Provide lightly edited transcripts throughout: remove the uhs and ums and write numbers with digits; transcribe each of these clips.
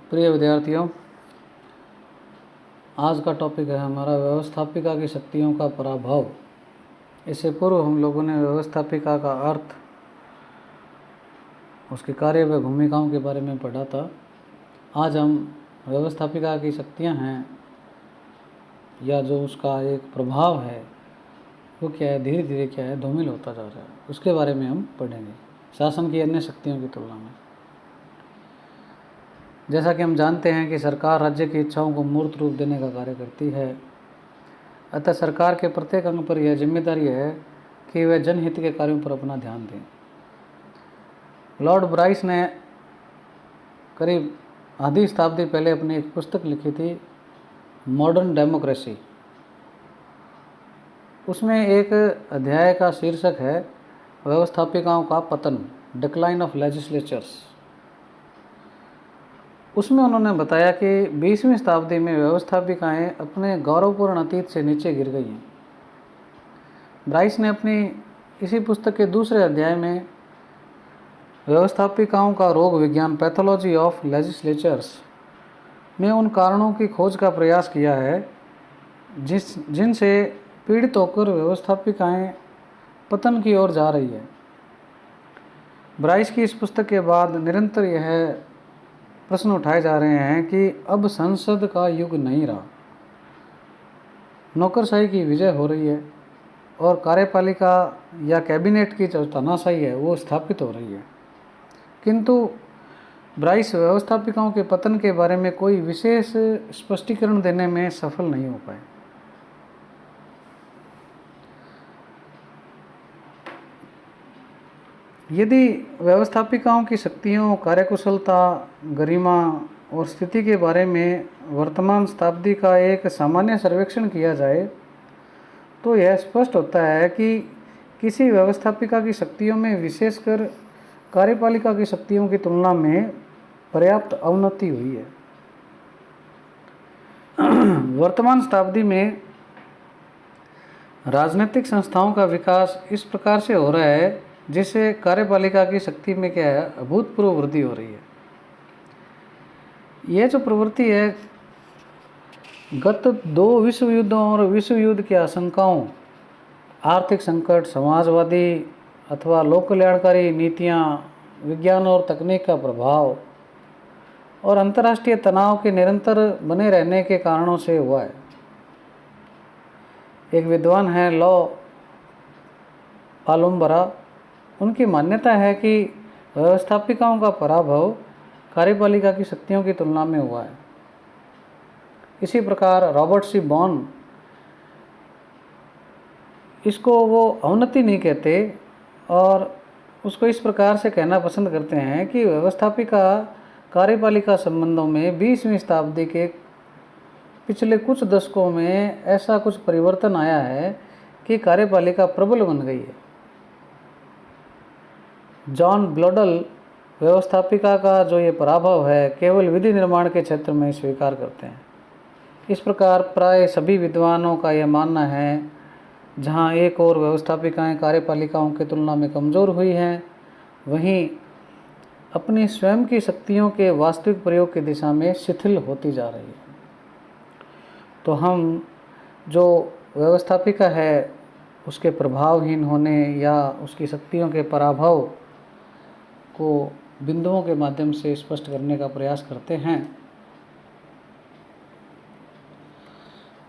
प्रिय विद्यार्थियों, आज का टॉपिक है हमारा व्यवस्थापिका की शक्तियों का पराभव। इससे पूर्व हम लोगों ने व्यवस्थापिका का अर्थ, उसके कार्य व भूमिकाओं के बारे में पढ़ा था। आज हम व्यवस्थापिका की शक्तियां हैं या जो उसका एक प्रभाव है वो क्या है, धीरे धीरे क्या है, धूमिल होता जा रहा है, उसके बारे में हम पढ़ेंगे शासन की अन्य शक्तियों की तुलना में। जैसा कि हम जानते हैं कि सरकार राज्य की इच्छाओं को मूर्त रूप देने का कार्य करती है, अतः सरकार के प्रत्येक अंग पर यह जिम्मेदारी है कि वह जनहित के कार्यों पर अपना ध्यान दें। लॉर्ड ब्राइस ने करीब आधी शताब्दी पहले अपनी एक पुस्तक लिखी थी, मॉडर्न डेमोक्रेसी। उसमें एक अध्याय का शीर्षक है व्यवस्थापिकाओं का पतन, डिक्लाइन ऑफ लेजिस्लेचर्स। उसमें उन्होंने बताया कि 20वीं शताब्दी में व्यवस्थापिकाएं अपने गौरवपूर्ण अतीत से नीचे गिर गई हैं। ब्राइस ने अपनी इसी पुस्तक के दूसरे अध्याय में व्यवस्थापिकाओं का रोग विज्ञान, पैथोलॉजी ऑफ लेजिस्लेचर्स में उन कारणों की खोज का प्रयास किया है जिनसे पीड़ित होकर व्यवस्थापिकाएं पतन की ओर जा रही है। ब्राइस की इस पुस्तक के बाद निरंतर यह प्रश्न उठाए जा रहे हैं कि अब संसद का युग नहीं रहा, नौकरशाही की विजय हो रही है और कार्यपालिका या कैबिनेट की जो तानाशाही है वो स्थापित हो रही है। किंतु ब्राइस व्यवस्थापिकाओं के पतन के बारे में कोई विशेष स्पष्टीकरण देने में सफल नहीं हो पाए। यदि व्यवस्थापिकाओं की शक्तियों, कार्यकुशलता, गरिमा और स्थिति के बारे में वर्तमान शताब्दी का एक सामान्य सर्वेक्षण किया जाए तो यह स्पष्ट होता है कि किसी व्यवस्थापिका की शक्तियों में विशेषकर कार्यपालिका की शक्तियों की तुलना में पर्याप्त अवनति हुई है। वर्तमान शताब्दी में राजनीतिक संस्थाओं का विकास इस प्रकार से हो रहा है जिससे कार्यपालिका की शक्ति में क्या है, अभूतपूर्व वृद्धि हो रही है। यह जो प्रवृत्ति है गत 2 विश्व युद्धों और विश्व युद्ध की आशंकाओं, आर्थिक संकट, समाजवादी अथवा लोक कल्याणकारी नीतियाँ, विज्ञान और तकनीक का प्रभाव और अंतर्राष्ट्रीय तनाव के निरंतर बने रहने के कारणों से हुआ है। एक विद्वान है लॉ पालुम्बरा, उनकी मान्यता है कि व्यवस्थापिकाओं का पराभव कार्यपालिका की शक्तियों की तुलना में हुआ है। इसी प्रकार रॉबर्ट सी बॉन, इसको वो अवनति नहीं कहते और उसको इस प्रकार से कहना पसंद करते हैं कि व्यवस्थापिका कार्यपालिका संबंधों में 20वीं शताब्दी के पिछले कुछ दशकों में ऐसा कुछ परिवर्तन आया है कि कार्यपालिका प्रबल बन गई है। जॉन ब्लोडल व्यवस्थापिका का जो ये पराभव है केवल विधि निर्माण के क्षेत्र में स्वीकार करते हैं। इस प्रकार प्राय सभी विद्वानों का यह मानना है, जहाँ एक और व्यवस्थापिकाएं कार्यपालिकाओं की तुलना में कमज़ोर हुई हैं, वहीं अपनी स्वयं की शक्तियों के वास्तविक प्रयोग की दिशा में शिथिल होती जा रही है। तो हम जो व्यवस्थापिका है उसके प्रभावहीन होने या उसकी शक्तियों के पराभव को बिंदुओं के माध्यम से स्पष्ट करने का प्रयास करते हैं।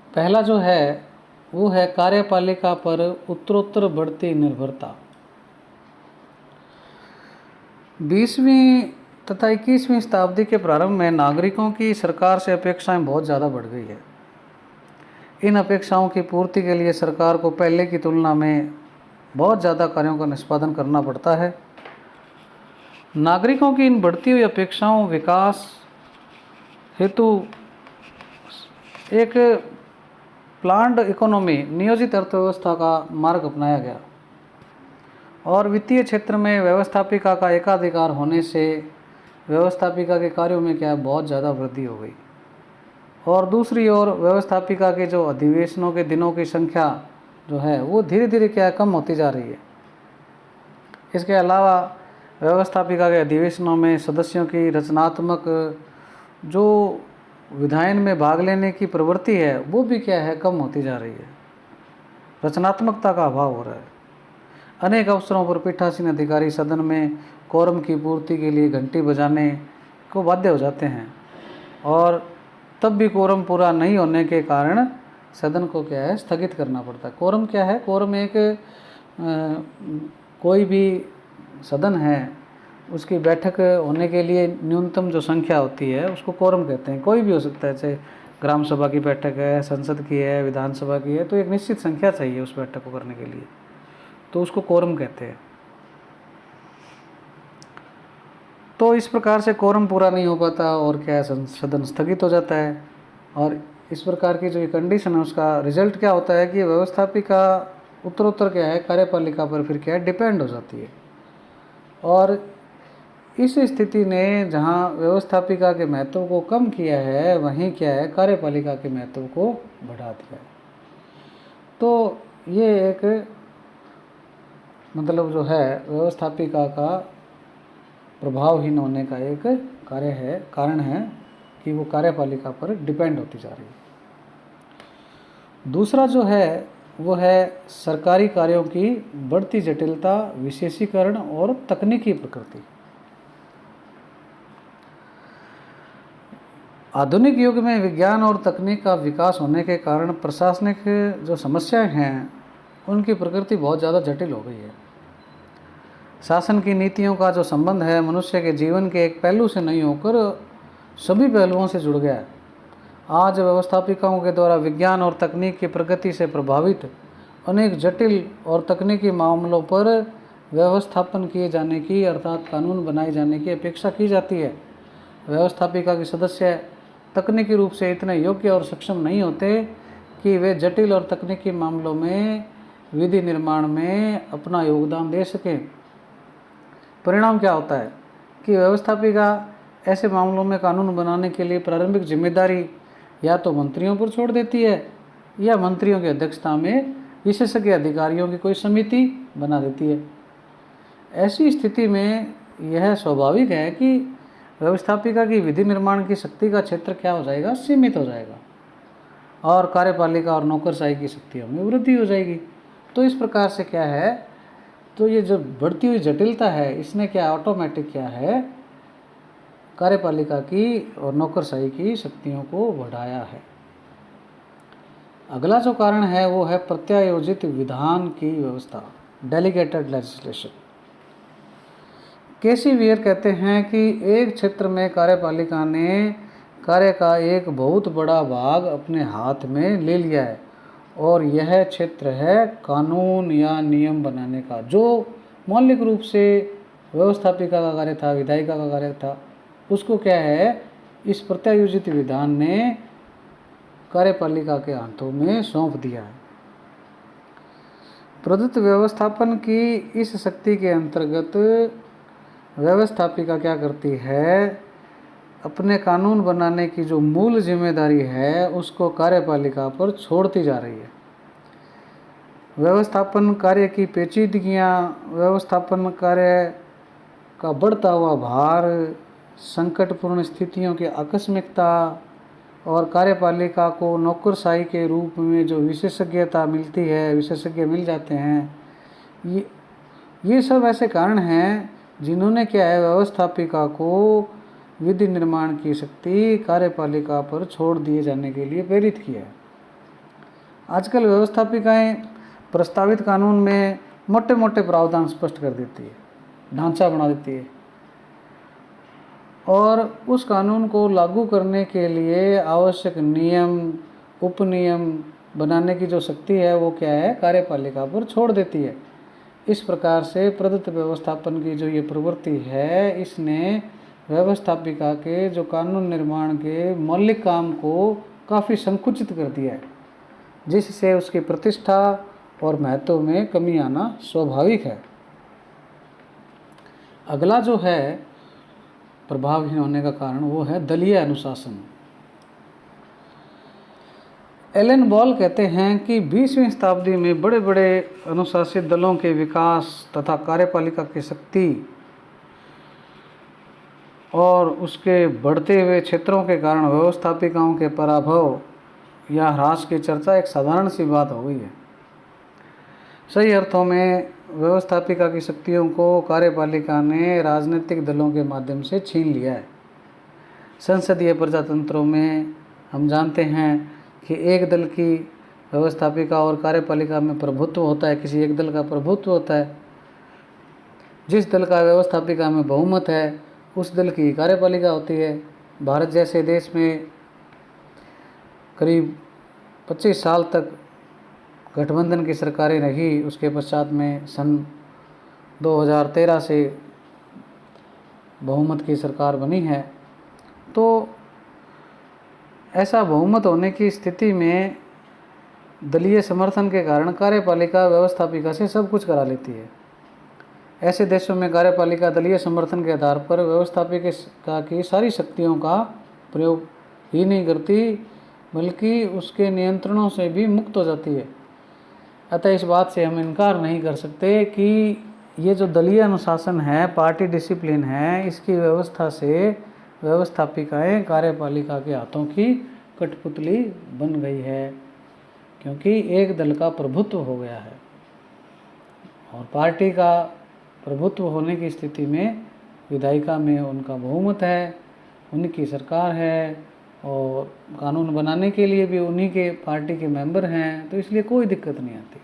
पहला जो है वो है कार्यपालिका पर उत्तरोत्तर बढ़ती निर्भरता। 20वीं तथा 21वीं शताब्दी के प्रारंभ में नागरिकों की सरकार से अपेक्षाएं बहुत ज़्यादा बढ़ गई है। इन अपेक्षाओं की पूर्ति के लिए सरकार को पहले की तुलना में बहुत ज़्यादा कार्यों का निष्पादन करना पड़ता है। नागरिकों की इन बढ़ती हुई अपेक्षाओं विकास हेतु एक प्लान्ड इकोनॉमी, नियोजित अर्थव्यवस्था का मार्ग अपनाया गया और वित्तीय क्षेत्र में व्यवस्थापिका का एकाधिकार होने से व्यवस्थापिका के कार्यों में क्या बहुत ज़्यादा वृद्धि हो गई। और दूसरी ओर व्यवस्थापिका के जो अधिवेशनों के दिनों की संख्या जो है वो धीरे धीरे क्या कम होती जा रही है। इसके अलावा व्यवस्थापिका के अधिवेशनों में सदस्यों की रचनात्मक जो विधायन में भाग लेने की प्रवृत्ति है वो भी क्या है, कम होती जा रही है। रचनात्मकता का अभाव हो रहा है। अनेक अवसरों पर पीठासीन अधिकारी सदन में कोरम की पूर्ति के लिए घंटी बजाने को बाध्य हो जाते हैं और तब भी कोरम पूरा नहीं होने के कारण सदन को क्या है, स्थगित करना पड़ता है। कोरम क्या है? कोरम एक कोई भी सदन है उसकी बैठक होने के लिए न्यूनतम जो संख्या होती है उसको कोरम कहते हैं। कोई भी हो सकता है, चाहे ग्राम सभा की बैठक है, संसद की है, विधानसभा की है, तो एक निश्चित संख्या चाहिए उस बैठक को करने के लिए, तो उसको कोरम कहते हैं। तो इस प्रकार से कोरम पूरा नहीं हो पाता और क्या है, सदन स्थगित हो जाता है। और इस प्रकार की जो ये कंडीशन है उसका रिजल्ट क्या होता है कि व्यवस्थापिका उत्तरोत्तर क्या है, कार्यपालिका पर फिर क्या है, डिपेंड हो जाती है। और इस स्थिति ने जहाँ व्यवस्थापिका के महत्व को कम किया है, वहीं क्या है, कार्यपालिका के महत्व को बढ़ा दिया है। तो ये एक मतलब जो है व्यवस्थापिका का प्रभावहीन होने का एक कारण है कि वो कार्यपालिका पर डिपेंड होती जा रही है। दूसरा जो है वो है सरकारी कार्यों की बढ़ती जटिलता, विशेषीकरण और तकनीकी प्रकृति। आधुनिक युग में विज्ञान और तकनीक का विकास होने के कारण प्रशासनिक जो समस्याएं हैं उनकी प्रकृति बहुत ज़्यादा जटिल हो गई है। शासन की नीतियों का जो संबंध है मनुष्य के जीवन के एक पहलू से नहीं होकर सभी पहलुओं से जुड़ गया है। आज व्यवस्थापिकाओं के द्वारा विज्ञान और तकनीक की प्रगति से प्रभावित अनेक जटिल और तकनीकी मामलों पर व्यवस्थापन किए जाने की अर्थात कानून बनाए जाने की अपेक्षा की जाती है। व्यवस्थापिका के सदस्य तकनीकी रूप से इतने योग्य और सक्षम नहीं होते कि वे जटिल और तकनीकी मामलों में विधि निर्माण में अपना योगदान दे सकें। परिणाम क्या होता है कि व्यवस्थापिका ऐसे मामलों में कानून बनाने के लिए प्रारंभिक जिम्मेदारी या तो मंत्रियों पर छोड़ देती है या मंत्रियों की अध्यक्षता में विशेषज्ञ अधिकारियों की कोई समिति बना देती है। ऐसी स्थिति में यह स्वाभाविक है कि व्यवस्थापिका की विधि निर्माण की शक्ति का क्षेत्र क्या हो जाएगा, सीमित हो जाएगा और कार्यपालिका और नौकरशाही की शक्तियों में वृद्धि हो जाएगी। तो इस प्रकार से क्या है, तो ये जो बढ़ती हुई जटिलता है इसने क्या ऑटोमेटिक क्या है, कार्यपालिका की और नौकरशाही की शक्तियों को बढ़ाया है। अगला जो कारण है वो है प्रत्यायोजित विधान की व्यवस्था, डेलीगेटेड लेजिस्लेशन। केसी वियर कहते हैं कि एक क्षेत्र में कार्यपालिका ने कार्य का एक बहुत बड़ा भाग अपने हाथ में ले लिया है और यह क्षेत्र है कानून या नियम बनाने का। जो मौलिक रूप से व्यवस्थापिका का कार्य था, विधायिका का कार्य था, उसको क्या है, इस प्रत्यायोजित विधान ने कार्यपालिका के हाथों में सौंप दिया है। प्रदत्त व्यवस्थापन की इस शक्ति के अंतर्गत व्यवस्थापिका क्या करती है, अपने कानून बनाने की जो मूल जिम्मेदारी है उसको कार्यपालिका पर छोड़ती जा रही है। व्यवस्थापन कार्य की पेचीदगियाँ, व्यवस्थापन कार्य का बढ़ता हुआ भार, संकटपूर्ण स्थितियों की आकस्मिकता और कार्यपालिका को नौकरशाही के रूप में जो विशेषज्ञता मिलती है, विशेषज्ञ मिल जाते हैं, ये सब ऐसे कारण हैं जिन्होंने क्या है, व्यवस्थापिका को विधि निर्माण की शक्ति कार्यपालिका पर छोड़ दिए जाने के लिए प्रेरित किया है। आजकल व्यवस्थापिकाएं प्रस्तावित कानून में मोटे मोटे प्रावधान स्पष्ट कर देती है, ढांचा बना देती है और उस कानून को लागू करने के लिए आवश्यक नियम, उपनियम बनाने की जो शक्ति है वो क्या है, कार्यपालिका पर छोड़ देती है। इस प्रकार से प्रदत्त व्यवस्थापन की जो ये प्रवृत्ति है इसने व्यवस्थापिका के जो कानून निर्माण के मौलिक काम को काफ़ी संकुचित कर दिया है, जिससे उसकी प्रतिष्ठा और महत्व में कमी आना स्वाभाविक है। अगला जो है प्रभावहीन होने का कारण वो है दलीय अनुशासन। एलन बॉल कहते हैं कि 20वीं शताब्दी में बड़े बड़े अनुशासित दलों के विकास तथा कार्यपालिका की शक्ति और उसके बढ़ते हुए क्षेत्रों के कारण व्यवस्थापिकाओं के पराभव या ह्रास की चर्चा एक साधारण सी बात हो गई है। सही अर्थों में व्यवस्थापिका की शक्तियों को कार्यपालिका ने राजनीतिक दलों के माध्यम से छीन लिया है। संसदीय प्रजातंत्रों में हम जानते हैं कि एक दल की व्यवस्थापिका और कार्यपालिका में प्रभुत्व होता है, किसी एक दल का प्रभुत्व होता है। जिस दल का व्यवस्थापिका में बहुमत है उस दल की कार्यपालिका होती है। भारत जैसे देश में करीब 25 साल तक गठबंधन की सरकारें रही, उसके पश्चात में सन 2013 से बहुमत की सरकार बनी है। तो ऐसा बहुमत होने की स्थिति में दलीय समर्थन के कारण कार्यपालिका व्यवस्थापिका से सब कुछ करा लेती है। ऐसे देशों में कार्यपालिका दलीय समर्थन के आधार पर व्यवस्थापिका की सारी शक्तियों का प्रयोग ही नहीं करती, बल्कि उसके नियंत्रणों से भी मुक्त हो जाती है। अतः इस बात से हम इनकार नहीं कर सकते कि ये जो दलीय अनुशासन है, पार्टी डिसिप्लिन है, इसकी व्यवस्था से व्यवस्थापिकाएं कार्यपालिका के हाथों की कठपुतली बन गई है, क्योंकि एक दल का प्रभुत्व हो गया है। और पार्टी का प्रभुत्व होने की स्थिति में विधायिका में उनका बहुमत है, उनकी सरकार है और कानून बनाने के लिए भी उन्हीं के पार्टी के मेंबर हैं, तो इसलिए कोई दिक्कत नहीं आती।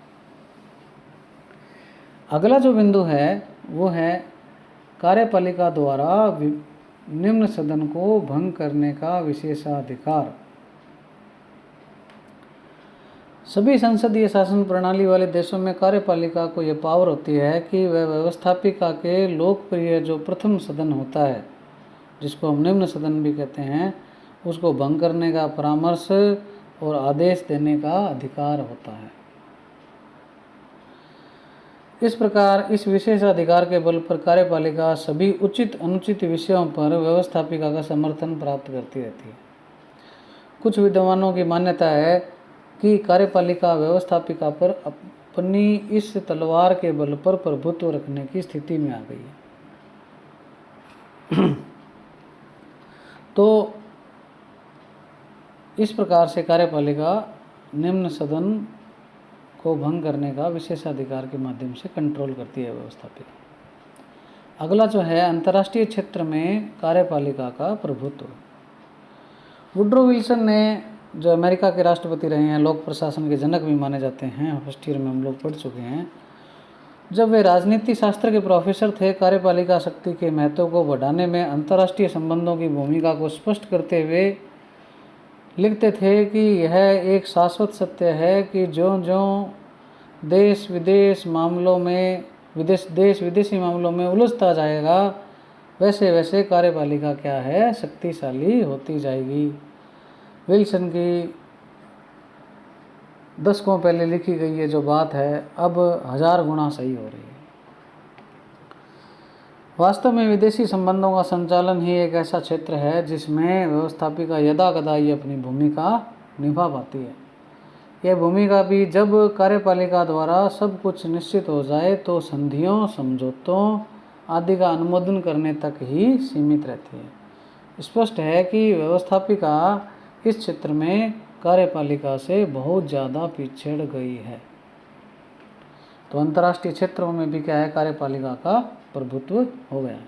अगला जो बिंदु है वो है कार्यपालिका द्वारा निम्न सदन को भंग करने का विशेषाधिकार। सभी संसदीय शासन प्रणाली वाले देशों में कार्यपालिका को यह पावर होती है कि वह व्यवस्थापिका के लोकप्रिय जो प्रथम सदन होता है, जिसको हम निम्न सदन भी कहते हैं, उसको भंग करने का परामर्श और आदेश देने का अधिकार होता है। इस प्रकार इस विशेष अधिकार के बल पर कार्यपालिका सभी उचित अनुचित विषयों पर व्यवस्थापिका का समर्थन प्राप्त करती रहती है। कुछ विद्वानों की मान्यता है कि कार्यपालिका व्यवस्थापिका पर अपनी इस तलवार के बल पर प्रभुत्व रखने की स्थिति में आ गई है। तो इस प्रकार से कार्यपालिका निम्न सदन को भंग करने का विशेषाधिकार के माध्यम से कंट्रोल करती है व्यवस्थापिका। अगला जो है अंतर्राष्ट्रीय क्षेत्र में कार्यपालिका का प्रभुत्व। वुड्रो विल्सन ने, जो अमेरिका के राष्ट्रपति रहे हैं, लोक प्रशासन के जनक भी माने जाते हैं, फर्स्ट ईयर में हम लोग पढ़ चुके हैं, जब वे राजनीति शास्त्र के प्रोफेसर थे, कार्यपालिका शक्ति के महत्व को बढ़ाने में अंतर्राष्ट्रीय संबंधों की भूमिका को स्पष्ट करते हुए लिखते थे कि यह एक शाश्वत सत्य है कि ज्यों-ज्यों देश विदेशी मामलों में उलझता जाएगा, वैसे वैसे कार्यपालिका क्या है, शक्तिशाली होती जाएगी। विल्सन की दशकों पहले लिखी गई ये जो बात है, अब 1000 गुना सही हो रही है। वास्तव में विदेशी संबंधों का संचालन ही एक ऐसा क्षेत्र है जिसमें व्यवस्थापिका यदाकदा ही अपनी भूमिका निभा पाती है। यह भूमिका भी जब कार्यपालिका द्वारा सब कुछ निश्चित हो जाए तो संधियों, समझौतों आदि का अनुमोदन करने तक ही सीमित रहती है। स्पष्ट है कि व्यवस्थापिका इस क्षेत्र में कार्यपालिका से बहुत ज़्यादा पिछड़ गई है। तो अंतर्राष्ट्रीय क्षेत्रों में भी क्या है, कार्यपालिका का प्रभुत्व हो गया है।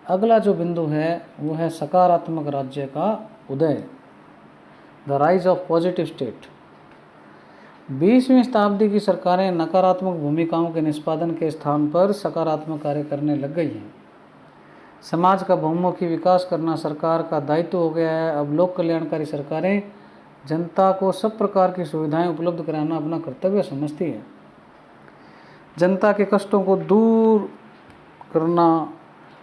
अगला जो बिंदु है वो है सकारात्मक राज्य का उदय, the rise of positive state. 20वीं शताब्दी की सरकारें नकारात्मक भूमिकाओं के निष्पादन के स्थान पर सकारात्मक कार्य करने लग गई हैं। समाज का बहुमुखी विकास करना सरकार का दायित्व हो गया है। अब लोक कल्याणकारी सरकारें जनता को सब प्रकार की सुविधाएं उपलब्ध कराना अपना कर्तव्य समझती है। जनता के कष्टों को दूर करना,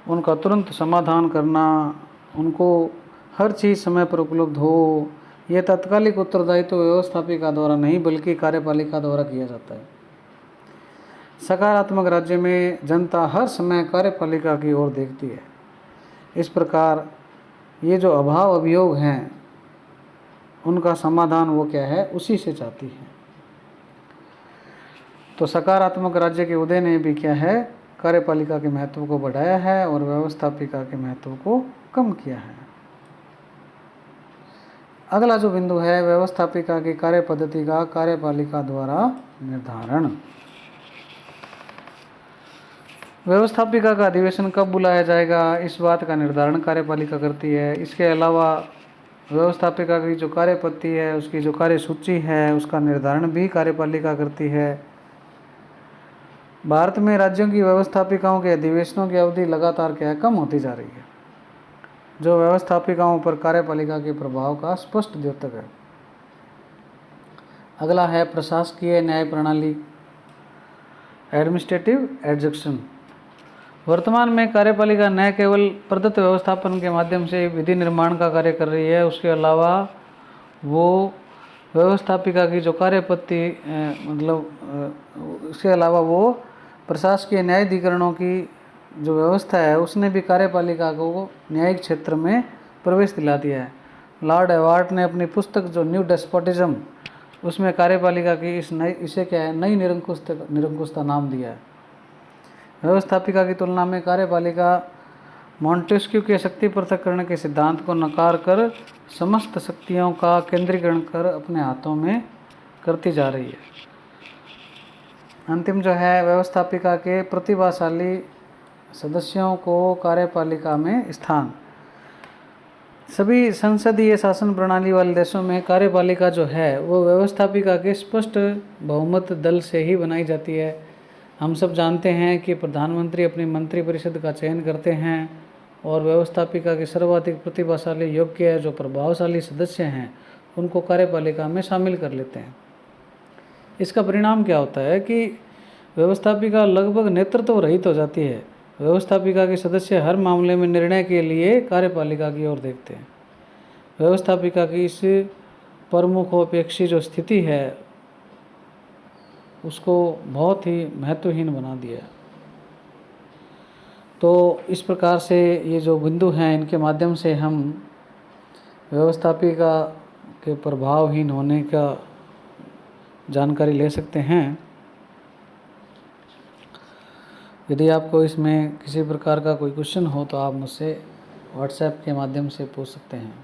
उनका तुरंत समाधान करना, उनको हर चीज़ समय पर उपलब्ध हो, यह तात्कालिक उत्तरदायित्व व्यवस्थापिका द्वारा नहीं बल्कि कार्यपालिका द्वारा किया जाता है। सकारात्मक राज्य में जनता हर समय कार्यपालिका की ओर देखती है। इस प्रकार ये जो अभाव अभियोग हैं उनका समाधान वो क्या है, उसी से चाहती है। तो सकारात्मक राज्य के उदय ने भी क्या है, कार्यपालिका के महत्व को बढ़ाया है और व्यवस्थापिका के महत्व को कम किया है। अगला जो बिंदु है, व्यवस्थापिका की कार्य पद्धति का कार्यपालिका द्वारा निर्धारण। व्यवस्थापिका का अधिवेशन कब बुलाया जाएगा, इस बात का निर्धारण कार्यपालिका करती है। इसके अलावा व्यवस्थापिका की जो कार्यपद्धति है, उसकी जो कार्यसूची है, उसका निर्धारण भी कार्यपालिका करती है। भारत में राज्यों की व्यवस्थापिकाओं के अधिवेशनों की अवधि लगातार क्या है, कम होती जा रही है, जो व्यवस्थापिकाओं पर कार्यपालिका के प्रभाव का स्पष्ट द्योतक है। अगला है प्रशासकीय न्याय प्रणाली, एडमिनिस्ट्रेटिव एडजक्शन। वर्तमान में कार्यपालिका न केवल प्रदत्त व्यवस्थापन के माध्यम से विधि निर्माण का कार्य कर रही है, उसके अलावा वो व्यवस्थापिका की जो कार्यपद्धति उसके अलावा वो प्रशासकीय न्यायाधिकरणों की जो व्यवस्था है, उसने भी कार्यपालिका को न्यायिक क्षेत्र में प्रवेश दिला दिया है। लॉर्ड एवार्ड ने अपनी पुस्तक जो न्यू डेस्पोटिज्म, उसमें कार्यपालिका की इसे क्या है, नई निरंकुशता नाम दिया है। व्यवस्थापिका की तुलना में कार्यपालिका मॉन्टेस्क्यू के शक्ति पृथक्करण के सिद्धांत को नकार कर समस्त शक्तियों का केंद्रीकरण कर अपने हाथों में करती जा रही है। अंतिम जो है, व्यवस्थापिका के प्रतिभाशाली सदस्यों को कार्यपालिका में स्थान। सभी संसदीय शासन प्रणाली वाले देशों में कार्यपालिका जो है वो व्यवस्थापिका के स्पष्ट बहुमत दल से ही बनाई जाती है। हम सब जानते हैं कि प्रधानमंत्री अपनी मंत्रिपरिषद का चयन करते हैं और व्यवस्थापिका के सर्वाधिक प्रतिभाशाली, योग्य, जो प्रभावशाली सदस्य हैं उनको कार्यपालिका में शामिल कर लेते हैं। इसका परिणाम क्या होता है कि व्यवस्थापिका लगभग नेतृत्व रहित हो जाती है। व्यवस्थापिका के सदस्य हर मामले में निर्णय के लिए कार्यपालिका की ओर देखते हैं। व्यवस्थापिका की इस प्रमुखोपेक्षी जो स्थिति है उसको बहुत ही महत्वहीन बना दिया। तो इस प्रकार से ये जो बिंदु हैं, इनके माध्यम से हम व्यवस्थापिका के प्रभावहीन होने का जानकारी ले सकते हैं। यदि आपको इसमें किसी प्रकार का कोई क्वेश्चन हो तो आप मुझसे व्हाट्सएप के माध्यम से पूछ सकते हैं।